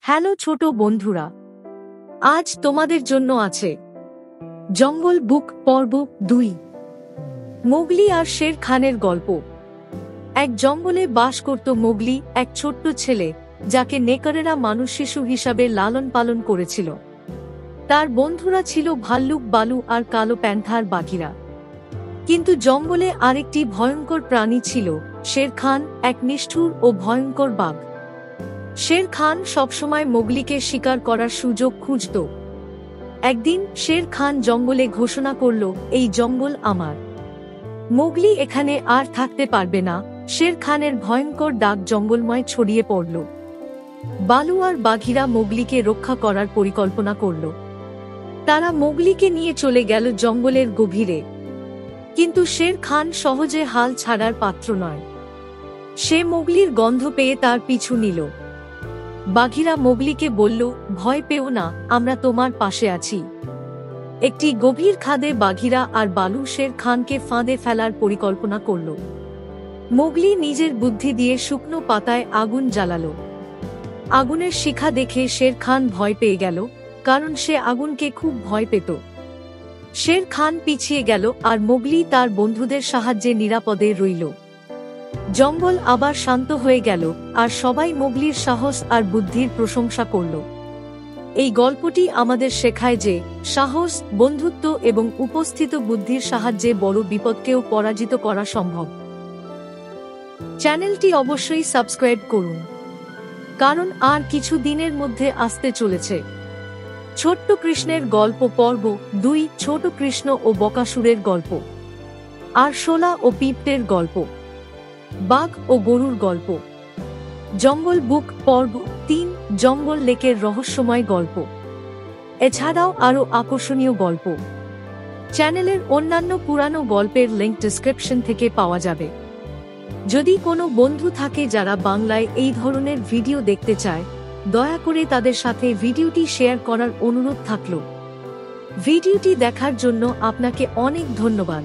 Hello ছোট বন্ধুরা, আজ তোমাদের জন্য আছে জঙ্গল বুক পর্ব 2। মোগলি আর শের খানের গল্প। এক জঙ্গলে বাস করত মোগলি, এক ছোট্ট ছেলে যাকে নেকড়েরা মানুষ শিশু হিসাবে লালন পালন করেছিল। তার বন্ধুরা ছিল ভাল্লুক, বালু আর কালো প্যান্থার বাঘিরা। কিন্তু জঙ্গলে আরেকটি ভয়ঙ্কর প্রাণী ছিল, শের খান, এক নিষ্ঠুর ও ভয়ঙ্কর বাঘ। শের খান সবসময় মোগলিকে শিকার করার সুযোগ খুঁজত। একদিন শের খান জঙ্গলে ঘোষণা করল, এই জঙ্গল আমার। মোগলি এখানে আর থাকতে পারবে না। শের খানের ভয়ঙ্কর ডাক জঙ্গলময় ছড়িয়ে পড়ল। বালু আর বাঘিরা মোগলিকে রক্ষা করার পরিকল্পনা করল। তারা মোগলিকে নিয়ে চলে গেল জঙ্গলের গভীরে। কিন্তু শের খান সহজে হাল ছাড়ার পাত্র নয়। সে মোগলির গন্ধ পেয়ে তার পিছু নিল। বাঘিরা মোগলিকে বলল, ভয় পেও না, আমরা তোমার পাশে আছি। একটি গভীর খাদে বাঘিরা আর বালু শের খানকে ফাঁদে ফেলার পরিকল্পনা করল। মোগলি নিজের বুদ্ধি দিয়ে শুকনো পাতায় আগুন জ্বালালো। আগুনের শিখা দেখে শের খান ভয় পেয়ে গেল, কারণ সে আগুনকে খুব ভয় পেত। শের খান পিছিয়ে গেল আর মোগলি তার বন্ধুদের সাহায্যে নিরাপদে রইল। জঙ্গল আবার শান্ত হয়ে গেল আর সবাই মোগলির সাহস আর বুদ্ধির প্রশংসা করল। এই গল্পটি আমাদের শেখায় যে সাহস, বন্ধুত্ব এবং উপস্থিত বুদ্ধির সাহায্যে বড় বিপদকেও পরাজিত করা সম্ভব। চ্যানেলটি অবশ্যই সাবস্ক্রাইব করুন, কারণ আর কিছু দিনের মধ্যে আসতে চলেছে ছোট্ট কৃষ্ণের গল্প পর্ব 2, ছোট কৃষ্ণ ও বকাসুরের গল্প, আর শোলা ও পিঁপড়ের গল্প, বাঘ ও গরুর গল্প। জঙ্গল বুক পর্ব 3, জঙ্গল লেকের রহস্যময় গল্প। এছাড়াও আরও আকর্ষণীয় গল্প। চ্যানেলের অন্যান্য পুরানো গল্পের লিংক ডেসক্রিপশন থেকে পাওয়া যাবে। যদি কোনো বন্ধু থাকে যারা বাংলায় এই ধরনের ভিডিও দেখতে চায়, দয়া করে তাদের সাথে ভিডিওটি শেয়ার করার অনুরোধ থাকলো। ভিডিওটি দেখার জন্য আপনাকে অনেক ধন্যবাদ।